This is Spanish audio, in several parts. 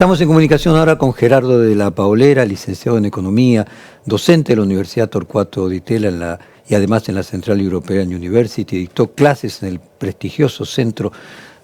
Estamos en comunicación ahora con Gerardo de la Paulera, licenciado en Economía, docente de la Universidad Torcuato Di Tella y además en la Central European University. Dictó clases en el prestigioso Centro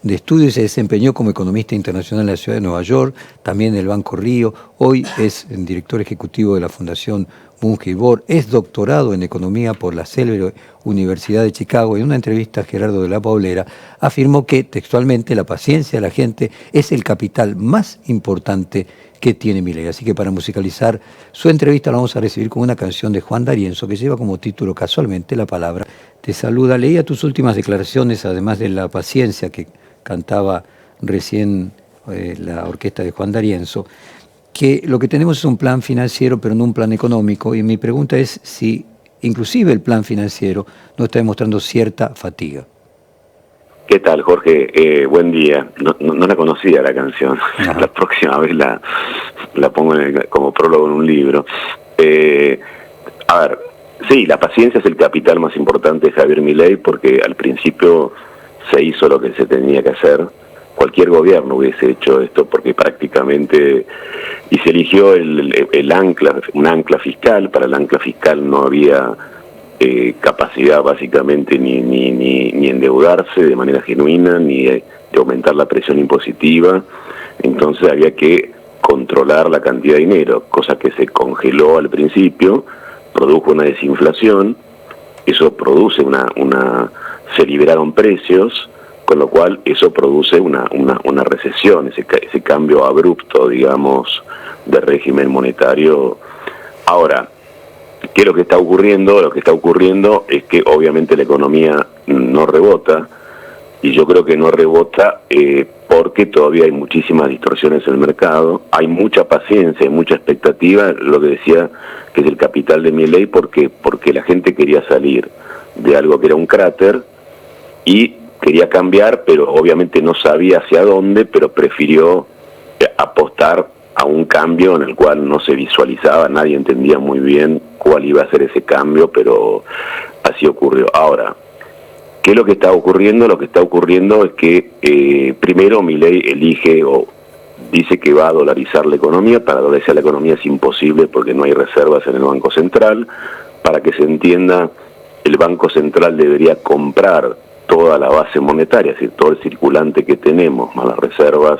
de Estudios y se desempeñó como economista internacional en la ciudad de Nueva York, también en el Banco Río. Hoy es el director ejecutivo de la Fundación Bunge y Bor. Es doctorado en Economía por la célebre Universidad de Chicago. En una entrevista a Gerardo de la Paulera afirmó que textualmente la paciencia de la gente es el capital más importante que tiene Milei. Así que para musicalizar su entrevista la vamos a recibir con una canción de Juan D'Arienzo que lleva como título casualmente la palabra Te saluda. Leía tus últimas declaraciones, además de la paciencia que cantaba recién la orquesta de Juan D'Arienzo, que lo que tenemos es un plan financiero pero no un plan económico, y mi pregunta es si inclusive el plan financiero nos está demostrando cierta fatiga. ¿Qué tal, Jorge? Buen día. No la conocía la canción. Ajá. La próxima vez la pongo como prólogo en un libro. A ver, sí, la paciencia es el capital más importante de Javier Milei, porque al principio se hizo lo que se tenía que hacer. Cualquier gobierno hubiese hecho esto, porque prácticamente... Y se eligió un ancla fiscal. Para el ancla fiscal no había capacidad básicamente ni endeudarse de manera genuina, ni de aumentar la presión impositiva. Entonces había que controlar la cantidad de dinero, cosa que se congeló al principio, produjo una desinflación, eso produce se liberaron precios, con lo cual eso produce una recesión, ese cambio abrupto, digamos, de régimen monetario. Ahora, ¿qué es lo que está ocurriendo? Lo que está ocurriendo es que obviamente la economía no rebota, y yo creo que no rebota porque todavía hay muchísimas distorsiones en el mercado, hay mucha paciencia, hay mucha expectativa, lo que decía que es el capital de Milei, porque la gente quería salir de algo que era un cráter y quería cambiar, pero obviamente no sabía hacia dónde, pero prefirió apostar a un cambio en el cual no se visualizaba, nadie entendía muy bien cuál iba a ser ese cambio, pero así ocurrió. Ahora, ¿qué es lo que está ocurriendo? Lo que está ocurriendo es que primero Milei elige o dice que va a dolarizar la economía. Para dolarizar la economía es imposible porque no hay reservas en el Banco Central. Para que se entienda, el Banco Central debería comprar toda la base monetaria, es decir, todo el circulante que tenemos, más las reservas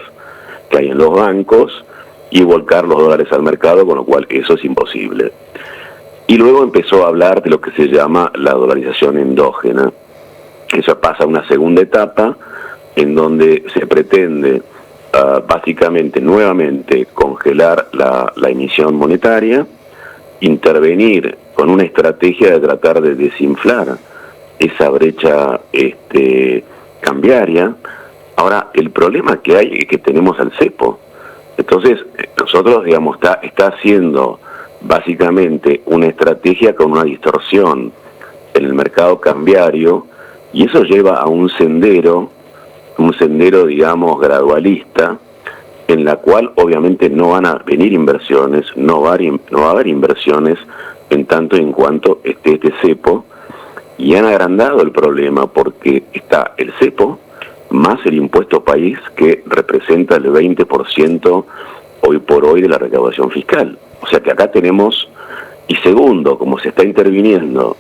que hay en los bancos, y volcar los dólares al mercado, con lo cual eso es imposible. Y luego empezó a hablar de lo que se llama la dolarización endógena. Eso pasa a una segunda etapa, en donde se pretende básicamente nuevamente congelar la emisión monetaria, intervenir con una estrategia de tratar de desinflar esa brecha cambiaria. Ahora, el problema que hay es que tenemos al cepo. Entonces, nosotros, digamos, está haciendo básicamente una estrategia con una distorsión en el mercado cambiario, y eso lleva a un sendero, digamos, gradualista, en la cual obviamente no van a venir inversiones, no va a haber inversiones en tanto y en cuanto esté este cepo, y han agrandado el problema porque está el cepo más el impuesto país, que representa el 20% hoy por hoy de la recaudación fiscal. O sea que acá tenemos, y segundo, como se está interviniendo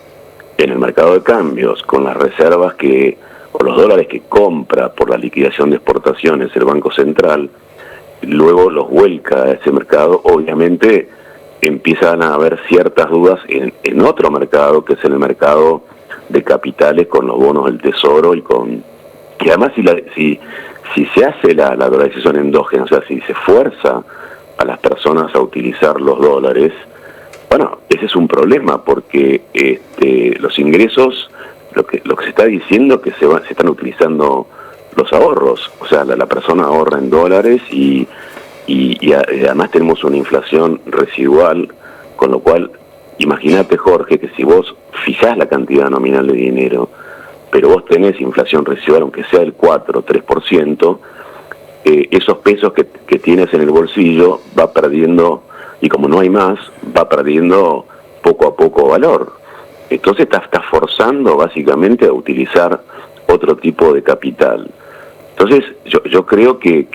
en el mercado de cambios con las reservas o los dólares que compra por la liquidación de exportaciones el Banco Central, luego los vuelca a ese mercado, obviamente empiezan a haber ciertas dudas en otro mercado, que es el mercado de capitales, con los bonos del Tesoro, y además si se hace la dolarización endógena, o sea, si se fuerza a las personas a utilizar los dólares, bueno, ese es un problema, porque los ingresos, lo que se está diciendo que se están utilizando los ahorros, o sea, la persona ahorra en dólares y además tenemos una inflación residual, con lo cual, imagínate, Jorge, que si vos fijás la cantidad nominal de dinero, pero vos tenés inflación residual, aunque sea del 4 o 3%, esos pesos que tienes en el bolsillo va perdiendo, y como no hay más, va perdiendo poco a poco valor. Entonces estás forzando básicamente a utilizar otro tipo de capital. Entonces, yo creo que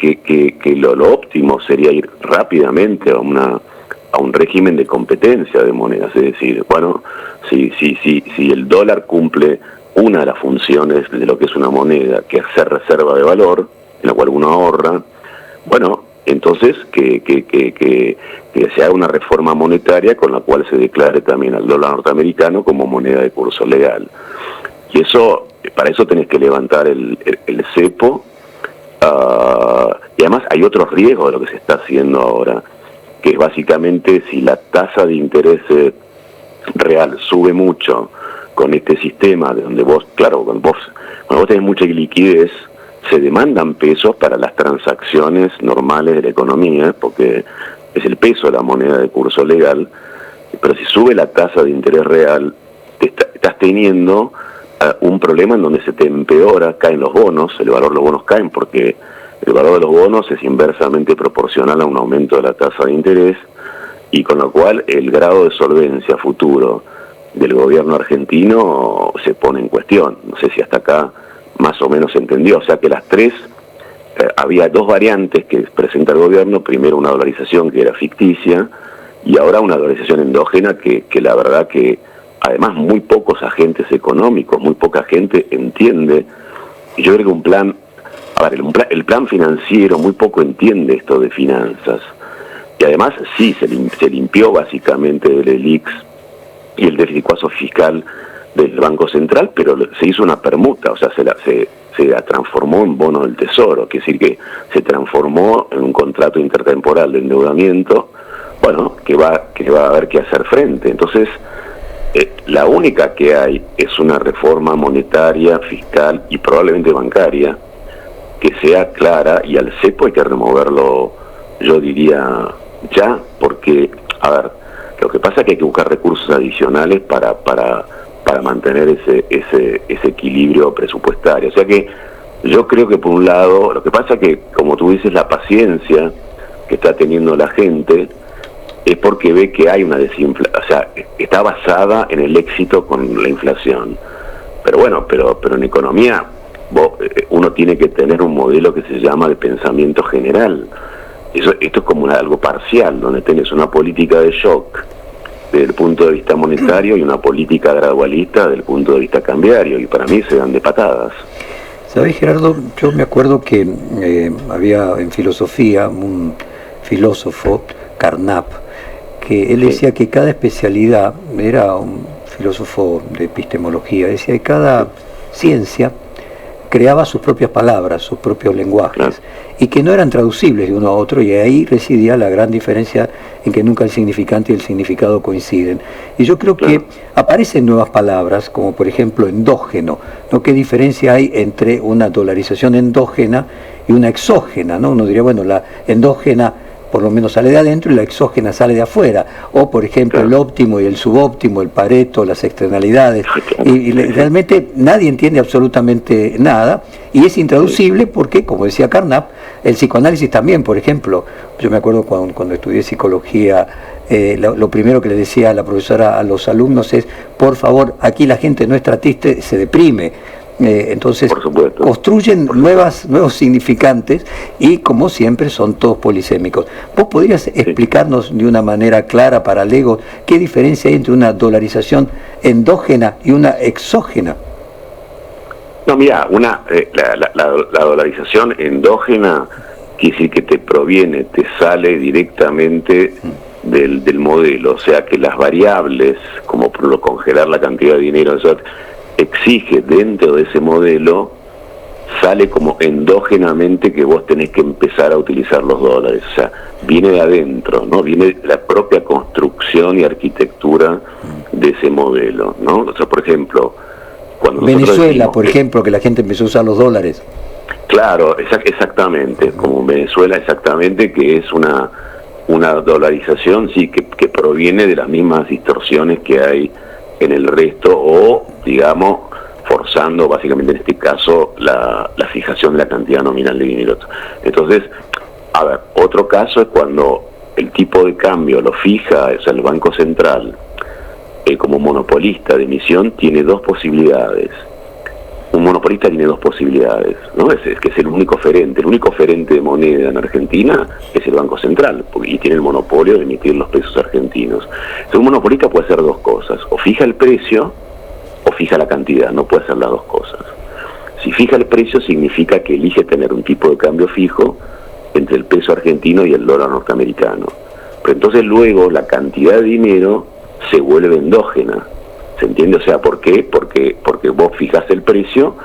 lo óptimo sería ir rápidamente a un régimen de competencia de monedas, es decir, bueno, si el dólar cumple una de las funciones de lo que es una moneda, que es ser reserva de valor, en la cual uno ahorra, bueno, entonces que se haga una reforma monetaria con la cual se declare también al dólar norteamericano como moneda de curso legal. Y eso, para eso tenés que levantar el cepo, y además hay otros riesgos de lo que se está haciendo ahora, que es básicamente si la tasa de interés real sube mucho con este sistema, de donde vos, claro, cuando vos tenés mucha liquidez, se demandan pesos para las transacciones normales de la economía, porque es el peso de la moneda de curso legal, pero si sube la tasa de interés real, estás teniendo un problema en donde se te empeora, caen los bonos, el valor de los bonos caen porque el valor de los bonos es inversamente proporcional a un aumento de la tasa de interés, y con lo cual el grado de solvencia futuro del gobierno argentino se pone en cuestión. No sé si hasta acá más o menos se entendió. O sea que las tres, había dos variantes que presenta el gobierno: primero una dolarización que era ficticia, y ahora una dolarización endógena que la verdad que además muy pocos agentes económicos, muy poca gente entiende. Y yo creo que el plan financiero muy poco entiende esto de finanzas. Y además sí, se limpió básicamente del ELIX y el déficit cuasi fiscal del Banco Central, pero se hizo una permuta, o sea, se la transformó en bono del Tesoro, que es decir, que se transformó en un contrato intertemporal de endeudamiento, bueno, que va a haber que hacer frente. Entonces, la única que hay es una reforma monetaria, fiscal y probablemente bancaria, que sea clara, y al cepo hay que removerlo, yo diría, ya, porque, a ver, lo que pasa es que hay que buscar recursos adicionales para mantener ese equilibrio presupuestario. O sea que yo creo que por un lado, lo que pasa es que, como tú dices, la paciencia que está teniendo la gente es porque ve que hay una desinflación, o sea, está basada en el éxito con la inflación. Pero bueno, pero en economía uno tiene que tener un modelo que se llama de pensamiento general. Esto es como algo parcial, donde tenés una política de shock desde el punto de vista monetario y una política gradualista desde el punto de vista cambiario, y para mí se dan de patadas. ¿Sabés, Gerardo? Yo me acuerdo que había en filosofía un filósofo, Carnap, que él decía que cada especialidad, era un filósofo de epistemología, decía que cada ciencia creaba sus propias palabras, sus propios lenguajes, claro, y que no eran traducibles de uno a otro, y ahí residía la gran diferencia en que nunca el significante y el significado coinciden. Y yo creo que aparecen nuevas palabras, como por ejemplo endógeno, ¿no? ¿Qué diferencia hay entre una dolarización endógena y una exógena, ¿no? Uno diría, bueno, la endógena por lo menos sale de adentro y la exógena sale de afuera, o por ejemplo el óptimo y el subóptimo, el Pareto, las externalidades, y realmente nadie entiende absolutamente nada, y es intraducible porque, como decía Carnap, el psicoanálisis también, por ejemplo, yo me acuerdo cuando estudié psicología, lo primero que le decía a la profesora a los alumnos es: por favor, aquí la gente no es triste, se deprime. Entonces construyen nuevos significantes, y como siempre son todos polisémicos. ¿Vos podrías explicarnos de una manera clara para Legos qué diferencia hay entre una dolarización endógena y una exógena? No, mira, la dolarización endógena quiere decir que te sale directamente del modelo, o sea que las variables, como por lo congelar la cantidad de dinero, eso exige dentro de ese modelo, sale como endógenamente que vos tenés que empezar a utilizar los dólares. O sea, viene de adentro, ¿no? Viene de la propia construcción y arquitectura de ese modelo, ¿no? O sea, por ejemplo, cuando Venezuela, por ejemplo, que la gente empezó a usar los dólares. Claro, exactamente, como Venezuela, exactamente, que es una dolarización, sí, que proviene de las mismas distorsiones que hay en el resto, o digamos forzando básicamente en este caso la fijación de la cantidad nominal de dinero. Entonces, a ver, otro caso es cuando el tipo de cambio lo fija, o sea, el Banco Central como monopolista de emisión tiene dos posibilidades: un monopolista tiene dos posibilidades, ¿no? Es que es el único oferente. El único oferente de moneda en Argentina es el Banco Central, y tiene el monopolio de emitir los pesos argentinos. Entonces, un monopolista puede hacer dos cosas: o fija el precio o fija la cantidad. No puede hacer las dos cosas. Si fija el precio, significa que elige tener un tipo de cambio fijo entre el peso argentino y el dólar norteamericano. Pero entonces luego la cantidad de dinero se vuelve endógena. ¿Se entiende? O sea, ¿por qué? Porque vos fijás el precio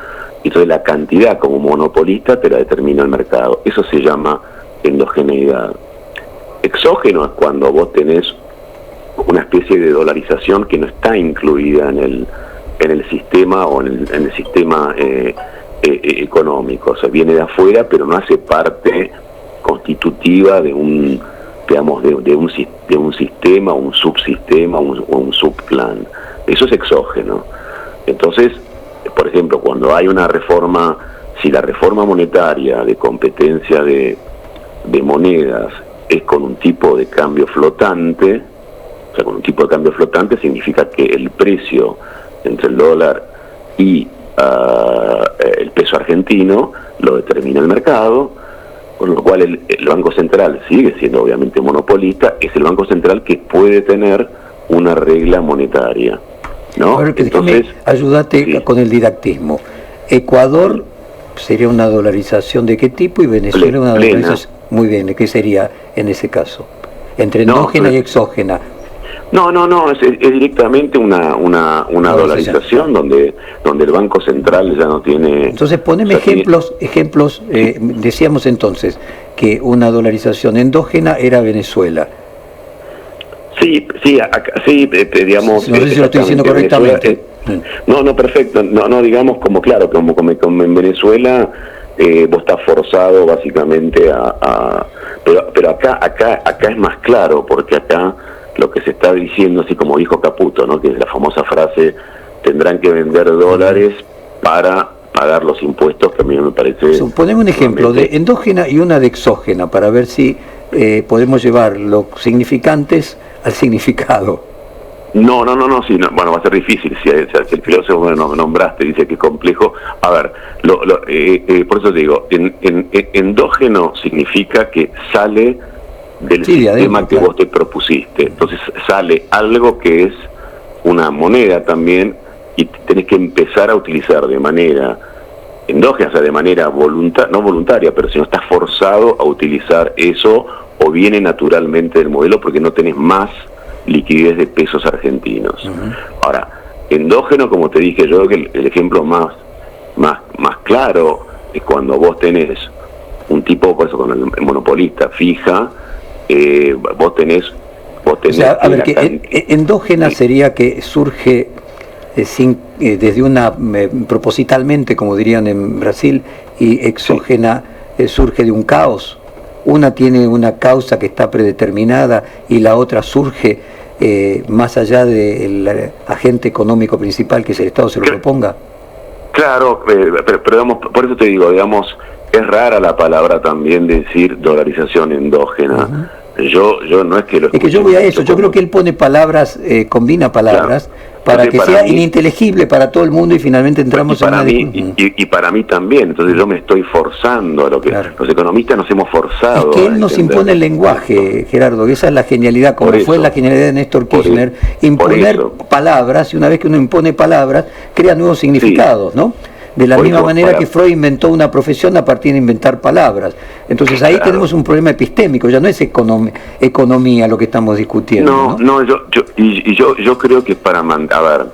y entonces la cantidad como monopolista te la determina el mercado. Eso se llama endogeneidad. Exógeno es cuando vos tenés una especie de dolarización que no está incluida en el sistema o en el sistema económico. O sea, viene de afuera, pero no hace parte constitutiva de un, digamos, de un sistema, un subsistema o un subplan. Eso es exógeno. Entonces, por ejemplo, cuando hay una reforma, si la reforma monetaria de competencia de monedas es con un tipo de cambio flotante, o sea, con un tipo de cambio flotante significa que el precio entre el dólar y el peso argentino lo determina el mercado, con lo cual el Banco Central sigue siendo obviamente monopolista. Es el Banco Central que puede tener una regla monetaria, ¿no? Ahora, entonces, ayúdate sí, con el didactismo. Ecuador sería una dolarización ¿de qué tipo? Y Venezuela una dolarización. Muy bien, ¿de qué sería en ese caso? Entre endógena y exógena. No, es directamente una dolarización donde el Banco Central ya no tiene... Entonces poneme ejemplos, decíamos entonces que una dolarización endógena era Venezuela. Sí, digamos... No sé si lo estoy diciendo correctamente. No, perfecto. No, digamos como claro, como en Venezuela vos estás forzado básicamente pero acá es más claro, porque acá lo que se está diciendo, así como dijo Caputo, ¿no? Que es la famosa frase: tendrán que vender dólares para pagar los impuestos, que a mí me parece... Ponemos un ejemplo de endógena y una de exógena para ver si podemos llevar los significantes al significado. No, bueno, va a ser difícil. Si el filósofo que nombraste dice que es complejo. A ver, por eso te digo, endógeno significa que sale del sistema adentro, que vos te propusiste. Entonces sale algo que es una moneda también, y tenés que empezar a utilizar de manera endógena, o sea, de manera no voluntaria, pero si no estás forzado a utilizar eso, o viene naturalmente del modelo porque no tenés más liquidez de pesos argentinos. Ahora, endógeno, como te dije yo, que el ejemplo más claro es cuando vos tenés un tipo, por eso con el monopolista fija, vos tenés o sea, a ver, que endógena sería que surge desde una propositalmente, como dirían en Brasil, y exógena surge de un caos. Una tiene una causa que está predeterminada y la otra surge más allá del agente económico principal, que es el Estado, se lo proponga. Claro, pero digamos, por eso te digo, digamos, es rara la palabra también de decir dolarización endógena. Yo no es que lo... Es que yo voy a eso, yo creo que él pone palabras, combina palabras, claro, para que sea ininteligible para todo el mundo, y finalmente entramos en una... Y para mí también. Entonces yo me estoy forzando a lo que... Claro. Los economistas nos hemos forzado. Es que él nos impone el lenguaje, Gerardo, que esa es la genialidad, como fue la genialidad de Néstor Kirchner, imponer palabras, y una vez que uno impone palabras, crea nuevos significados, ¿no? De la misma manera que Freud inventó una profesión a partir de inventar palabras. Entonces ahí tenemos un problema epistémico, ya no es economía lo que estamos discutiendo. Yo creo que para mandar, a ver,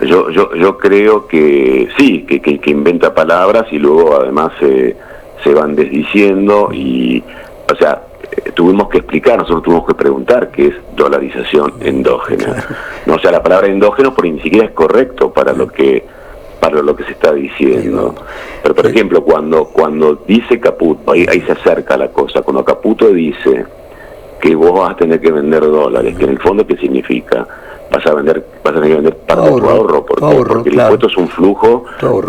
yo creo que sí, que inventa palabras y luego además se van desdiciendo, y, o sea, nosotros tuvimos que preguntar qué es dolarización endógena. No, o sea, la palabra endógeno por ni siquiera es correcto para lo que se está diciendo. Pero por ejemplo, cuando dice Caputo, ahí se acerca la cosa. Cuando Caputo dice que vos vas a tener que vender dólares, que en el fondo ¿qué significa? Vas a tener que vender parte de tu ahorro, porque el impuesto es un flujo.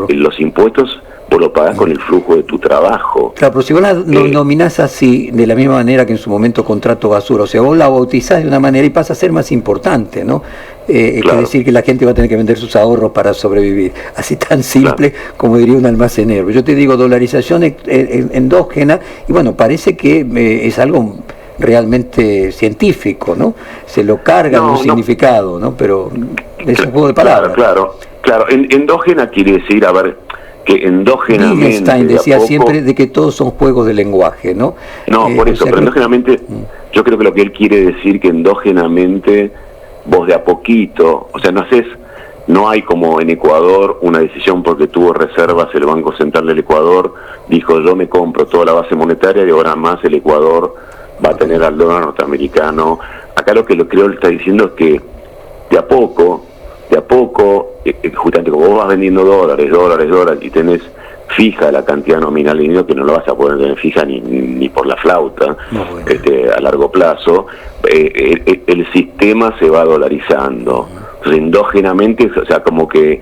Los impuestos, vos lo pagás con el flujo de tu trabajo. Claro, pero si vos la nominás así, de la misma manera que en su momento contrato basura, o sea, vos la bautizás de una manera y pasa a ser más importante, ¿no? Claro. Que decir que la gente va a tener que vender sus ahorros para sobrevivir. Así tan simple, claro, como diría un almacenero. Yo te digo dolarización endógena, y bueno, parece que es algo realmente científico, ¿no? Se lo carga un significado, ¿no? Pero es un juego de palabras. Claro. Endógena quiere decir, a ver, que endógenamente... Wittgenstein decía siempre de que todos son juegos de lenguaje, ¿no? No, por eso, pero endógenamente, yo creo que lo que él quiere decir que endógenamente vos de a poquito, o sea, no hay como en Ecuador una decisión porque tuvo reservas el Banco Central del Ecuador, dijo yo me compro toda la base monetaria y ahora más el Ecuador va a tener al dólar norteamericano. Acá lo que creo él está diciendo es que de a poco, justamente como vos vas vendiendo dólares, y tenés fija la cantidad nominal de dinero, que no lo vas a poder tener fija ni por la flauta, a largo plazo, el sistema se va dolarizando. Entonces, endógenamente, o sea, como que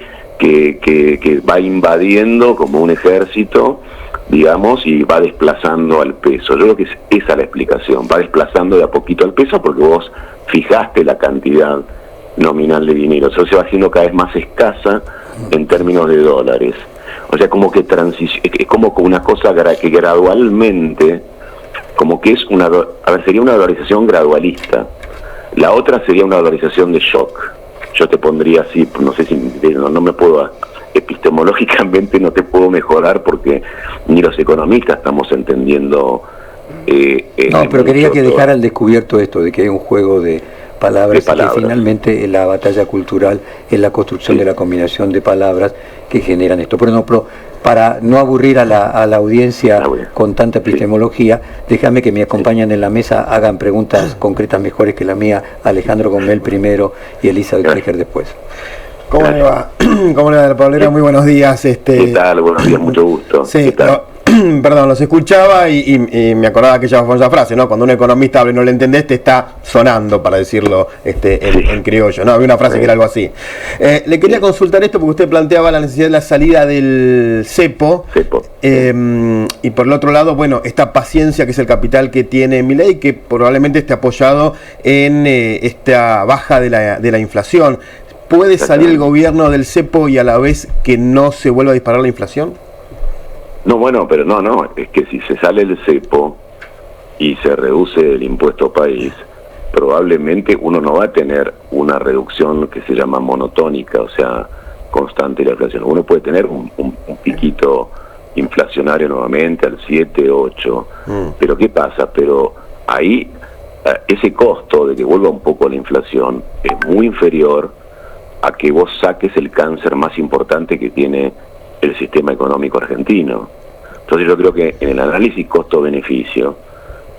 va invadiendo como un ejército, digamos, y va desplazando al peso. Yo creo que es esa la explicación, va desplazando de a poquito al peso porque vos fijaste la cantidad nominal de dinero, eso se va haciendo cada vez más escasa en términos de dólares. O sea, como que es como una cosa que gradualmente, como que es sería una dolarización gradualista. La otra sería una dolarización de shock. Yo te pondría así, no sé si no me puedo, epistemológicamente no te puedo mejorar porque ni los economistas estamos entendiendo. No, pero quería que dejara al descubierto esto de que hay un juego de palabras, que finalmente la batalla cultural es la construcción de la combinación de palabras que generan esto. Pero para no aburrir a la audiencia con tanta epistemología, déjame que me acompañen en la mesa, hagan preguntas concretas mejores que la mía, Alejandro Gomel primero y Elisa Utrecher después. ¿Cómo le va? ¿Cómo le va, la Paulera? Muy buenos días. ¿Qué tal? Buenos días, mucho gusto. Sí, perdón, los escuchaba y me acordaba de aquella famosa frase, ¿no? Cuando un economista habla y no le entendés, te está sonando, para decirlo en criollo, ¿no? Había una frase que era algo así. Le quería consultar esto porque usted planteaba la necesidad de la salida del cepo. Y por el otro lado, bueno, esta paciencia que es el capital que tiene Milei, que probablemente esté apoyado en esta baja de la inflación. ¿Puede salir el gobierno del cepo y a la vez que no se vuelva a disparar la inflación? No, bueno, pero no, es que si se sale el cepo y se reduce el impuesto país, probablemente uno no va a tener una reducción que se llama monotónica, o sea, constante de la inflación. Uno puede tener un piquito inflacionario nuevamente al 7, 8, pero ¿qué pasa? Pero ahí ese costo de que vuelva un poco la inflación es muy inferior a que vos saques el cáncer más importante que tiene el sistema económico argentino. Entonces yo creo que en el análisis costo-beneficio,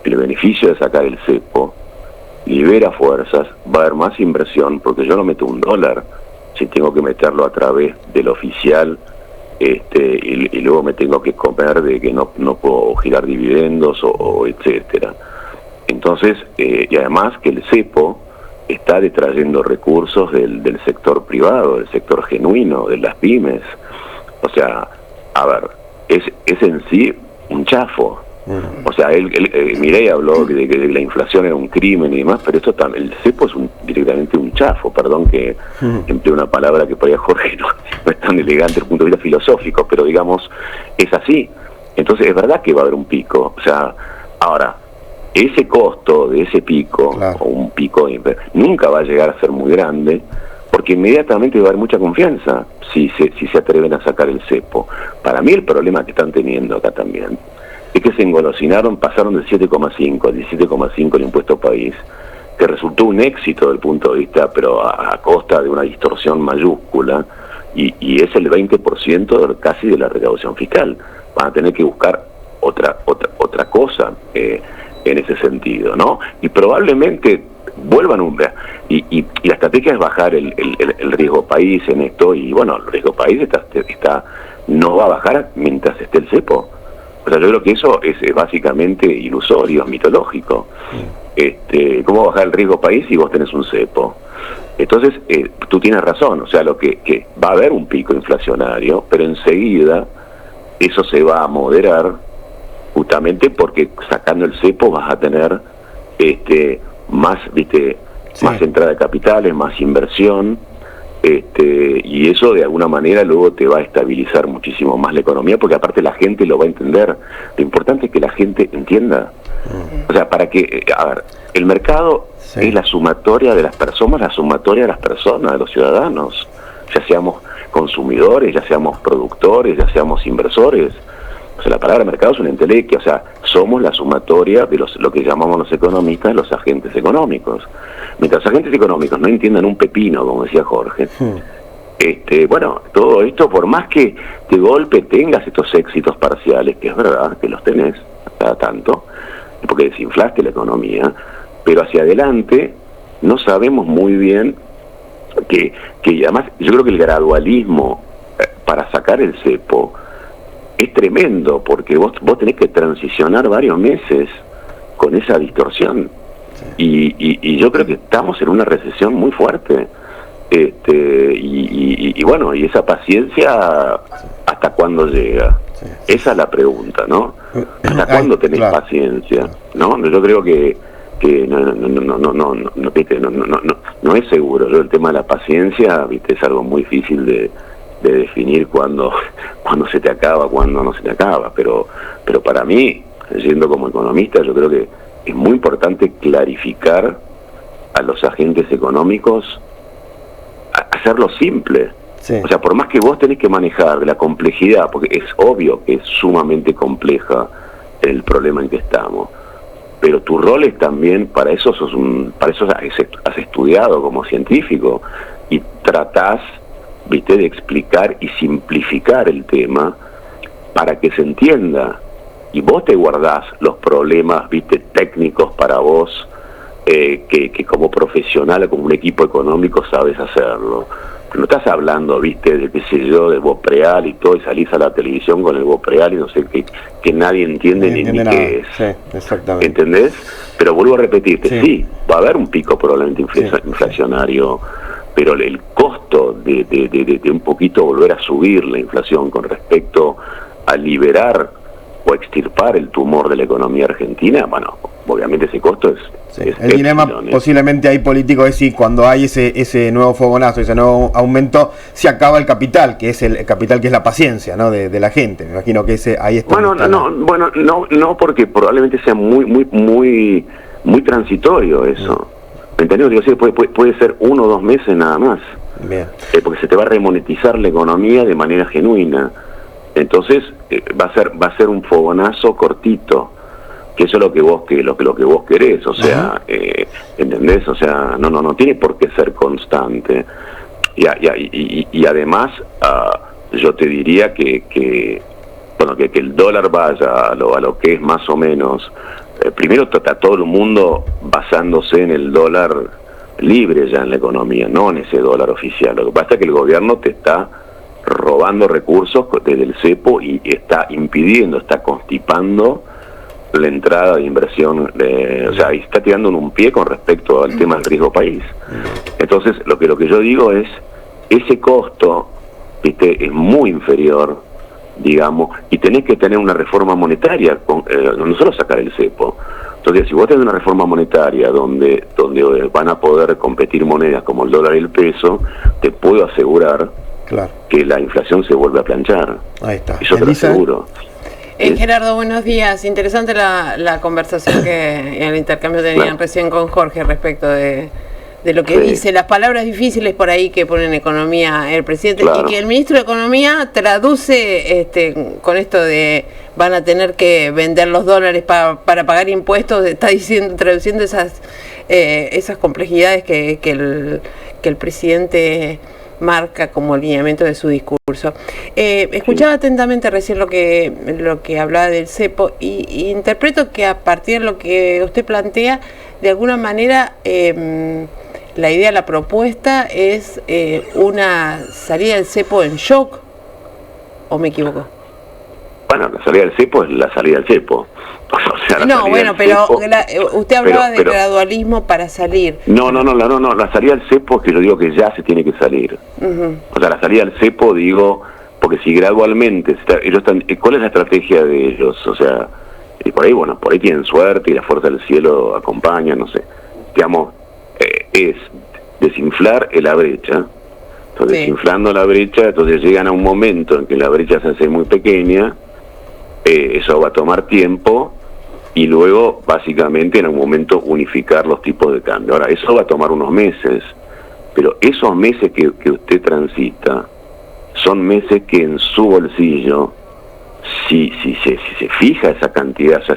el beneficio de sacar el cepo libera fuerzas, va a haber más inversión, porque yo no meto $1 si tengo que meterlo a través del oficial, y luego me tengo que comer de que no puedo girar dividendos o etcétera. Entonces, y además que el cepo está detrayendo recursos del sector privado, del sector genuino, de las pymes. O sea, a ver, es en sí un chafo. O sea, Milei habló de que la inflación era un crimen y demás, pero esto también, el cepo es directamente un chafo. Perdón que empleé una palabra que por ahí Jorge no es tan elegante desde el punto de vista filosófico, pero digamos, es así. Entonces es verdad que va a haber un pico. O sea, ahora, ese costo de ese pico, claro, o un pico, nunca va a llegar a ser muy grande, porque inmediatamente va a haber mucha confianza si se atreven a sacar el cepo. Para mí el problema que están teniendo acá también es que se engolosinaron, pasaron del 7,5 al 17,5 el impuesto país, que resultó un éxito desde el punto de vista, pero a costa de una distorsión mayúscula, y es el 20% casi de la recaudación fiscal. Van a tener que buscar otra cosa en ese sentido, ¿no? Y probablemente vuelvan y la estrategia es bajar el riesgo país en esto, y bueno, el riesgo país no va a bajar mientras esté el cepo. O sea, yo creo que eso es básicamente ilusorio, mitológico. ¿Cómo bajar el riesgo país si vos tenés un cepo? Entonces, tú tienes razón, o sea, que va a haber un pico inflacionario, pero enseguida eso se va a moderar justamente porque sacando el cepo vas a tener más, más entrada de capitales, más inversión, y eso de alguna manera luego te va a estabilizar muchísimo más la economía, porque aparte la gente lo va a entender. Lo importante es que la gente entienda. O sea, para que, a ver, el mercado es la sumatoria de las personas, de los ciudadanos, ya seamos consumidores, ya seamos productores, ya seamos inversores. O sea, la palabra mercado es una entelequia, o sea, somos la sumatoria de lo que llamamos los economistas los agentes económicos. Mientras los agentes económicos no entiendan un pepino, como decía Jorge, bueno, todo esto, por más que de golpe tengas estos éxitos parciales, que es verdad que los tenés cada tanto, porque desinflaste la economía, pero hacia adelante no sabemos muy bien que además yo creo que el gradualismo para sacar el cepo es tremendo, porque vos tenés que transicionar varios meses con esa distorsión. Y yo creo que estamos en una recesión muy fuerte. Y bueno, y esa paciencia, ¿hasta cuándo llega? Esa es la pregunta, ¿no? ¿Hasta cuándo tenés paciencia? ¿No? Yo creo que no es seguro. Yo el tema de la paciencia, es algo muy difícil de definir cuándo se te acaba, cuándo no se te acaba, pero para mí, siendo como economista, yo creo que es muy importante clarificar a los agentes económicos, hacerlo simple. O sea, por más que vos tenés que manejar la complejidad, porque es obvio que es sumamente compleja el problema en que estamos, pero tu rol es también, para eso has estudiado como científico y tratás, de explicar y simplificar el tema para que se entienda, y vos te guardás los problemas, técnicos para vos, que como profesional, como un equipo económico sabes hacerlo. No estás hablando, de qué sé yo, de Bopreal y todo, y salís a la televisión con el Bopreal y no sé qué, que nadie entiende ni qué es. Sí, exactamente. ¿Entendés? Pero vuelvo a repetirte, sí, va a haber un pico probablemente inflacionario, pero el costo de un poquito volver a subir la inflación con respecto a liberar o extirpar el tumor de la economía argentina, bueno, obviamente ese costo es el dilema posiblemente ahí político es si cuando hay ese nuevo fogonazo, ese nuevo aumento, se acaba el capital, que es el capital que es la paciencia, ¿no? de la gente. Me imagino que ahí está. No, porque probablemente sea muy transitorio eso. ¿Me entendés? Digo, sí, puede ser 1 o 2 meses nada más. Bien. Porque se te va a remonetizar la economía de manera genuina. Entonces va a ser un fogonazo cortito, que eso es lo que vos querés, o sea, ¿entendés? O sea, no tiene por qué ser constante. Y además, yo te diría que el dólar vaya a lo que es más o menos. Primero está todo el mundo basándose en el dólar libre ya en la economía, no en ese dólar oficial. Lo que pasa es que el gobierno te está robando recursos desde el cepo y está impidiendo, está constipando la entrada de inversión, o sea, ahí está tirando en un pie con respecto al tema del riesgo país. Entonces, lo que yo digo es, ese costo, es muy inferior, digamos, y tenés que tener una reforma monetaria, no solo sacar el cepo. Entonces, si vos tenés una reforma monetaria donde van a poder competir monedas como el dólar y el peso, te puedo asegurar que la inflación se vuelve a planchar. Ahí está. Eso te lo aseguro. Gerardo, buenos días. Interesante la conversación y el intercambio que tenían recién con Jorge respecto de lo que dice, las palabras difíciles por ahí que pone en economía el presidente, y que el ministro de Economía traduce con esto de van a tener que vender los dólares para pagar impuestos, está traduciendo esas complejidades que el presidente marca como lineamiento de su discurso. Escuchaba atentamente recién lo que hablaba del cepo y interpreto que a partir de lo que usted plantea, de alguna manera la idea, la propuesta es una salida del cepo en shock, ¿o me equivoco? Bueno, la salida del cepo es la salida del cepo. O sea, no, bueno, pero usted hablaba de gradualismo para salir. No, la salida del cepo es que yo digo que ya se tiene que salir. O sea, la salida del cepo, digo, porque si gradualmente, ¿cuál es la estrategia de ellos? O sea, y por ahí tienen suerte y la fuerza del cielo acompaña, no sé. Digamos, es desinflar la brecha. Entonces, desinflando la brecha, entonces llegan a un momento en que la brecha se hace muy pequeña, eso va a tomar tiempo, y luego, básicamente, en un momento unificar los tipos de cambio. Ahora, eso va a tomar unos meses, pero esos meses que usted transita son meses que en su bolsillo, si se fija esa cantidad, o sea,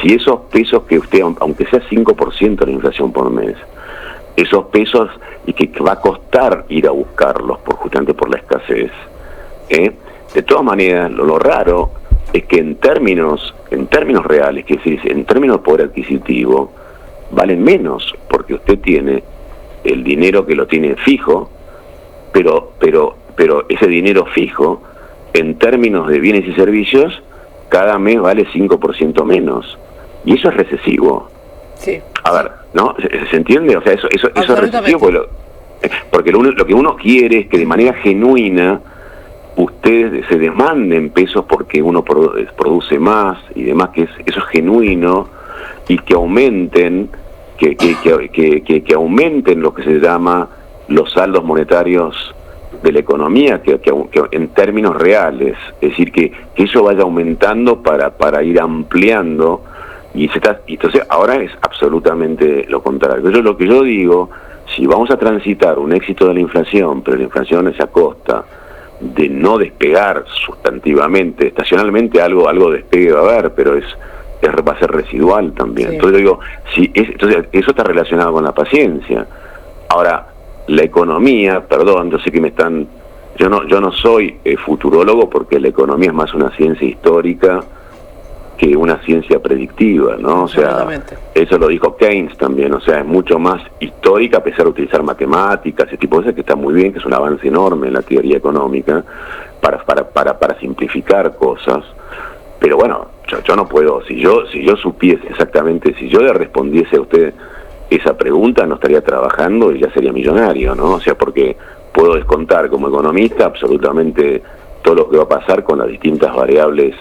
si esos pesos que usted, aunque sea 5% de la inflación por mes, esos pesos, y que va a costar ir a buscarlos justamente por la escasez, de todas maneras, lo raro es que en términos reales, que se dice, en términos de poder adquisitivo, valen menos, porque usted tiene el dinero que lo tiene fijo, pero ese dinero fijo, en términos de bienes y servicios, cada mes vale 5% menos. Y eso es recesivo. Sí. A ver, ¿no? ¿Se entiende? O sea, eso es recesivo, porque lo que uno quiere es que de manera genuina ustedes se demanden pesos porque uno produce más y demás, que eso es genuino, y que aumenten que aumenten lo que se llama los saldos monetarios de la economía, que en términos reales, es decir, que eso vaya aumentando para ir ampliando, y entonces ahora es absolutamente lo contrario. Lo que yo digo, si vamos a transitar un éxito de la inflación, pero la inflación es a costa de no despegar sustantivamente, estacionalmente algo despegue va a haber, pero va a ser residual también. Sí. Entonces yo digo, entonces eso está relacionado con la paciencia. Ahora, la economía, perdón, yo sé que yo no soy futurólogo, porque la economía es más una ciencia histórica que una ciencia predictiva, ¿no? O sea, eso lo dijo Keynes también, o sea, es mucho más histórica, a pesar de utilizar matemáticas, ese tipo de cosas, que está muy bien, que es un avance enorme en la teoría económica, para simplificar cosas. Pero bueno, yo no puedo, si yo supiese exactamente, si yo le respondiese a usted esa pregunta, no estaría trabajando y ya sería millonario, ¿no? O sea, porque puedo descontar como economista absolutamente todo lo que va a pasar con las distintas variables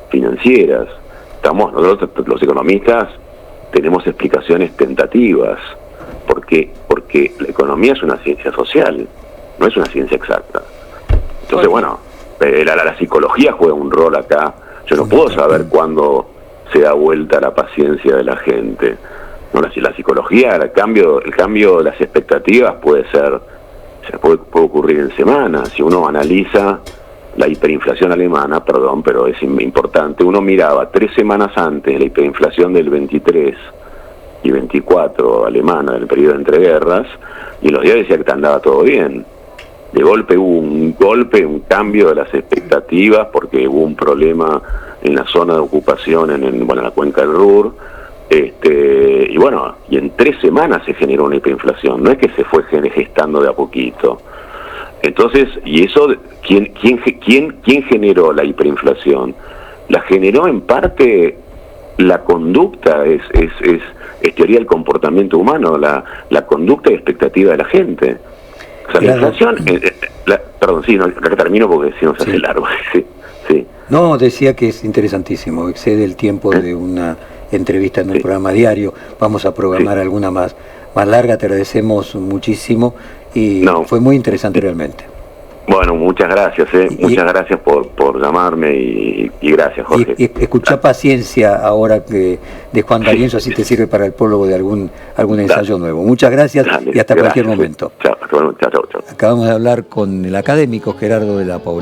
financieras. Nosotros los economistas tenemos explicaciones tentativas, porque la economía es una ciencia social, no es una ciencia exacta. Entonces, bueno, la psicología juega un rol acá. Yo no puedo saber cuándo se da vuelta la paciencia de la gente. No, la psicología, el cambio de las expectativas puede ocurrir en semanas. Si uno analiza la hiperinflación alemana, pero es importante, uno miraba 3 semanas antes la hiperinflación del 23 y 24 alemana, del periodo de entreguerras, y en los días decía que andaba todo bien. De golpe hubo un cambio de las expectativas, porque hubo un problema en la zona de ocupación en la cuenca del Ruhr, y en 3 semanas se generó una hiperinflación, no es que se fue gestando de a poquito. Entonces, y eso, ¿quién generó la hiperinflación? La generó en parte la conducta, es teoría del comportamiento humano, la conducta y expectativa de la gente. O sea, la inflación, acá termino porque si no se hace largo. Sí. No, decía que es interesantísimo, excede el tiempo de una entrevista en el programa diario. Vamos a programar alguna más larga. Te agradecemos muchísimo y fue muy interesante realmente. Bueno, muchas gracias, muchas gracias por llamarme y gracias, Jorge. Y escuchá Paciencia ahora de Juan D'Arienzo, así te sirve para el prólogo de algún ensayo nuevo. Muchas gracias y hasta cualquier momento. Chao. Acabamos de hablar con el académico Gerardo de la Paulera.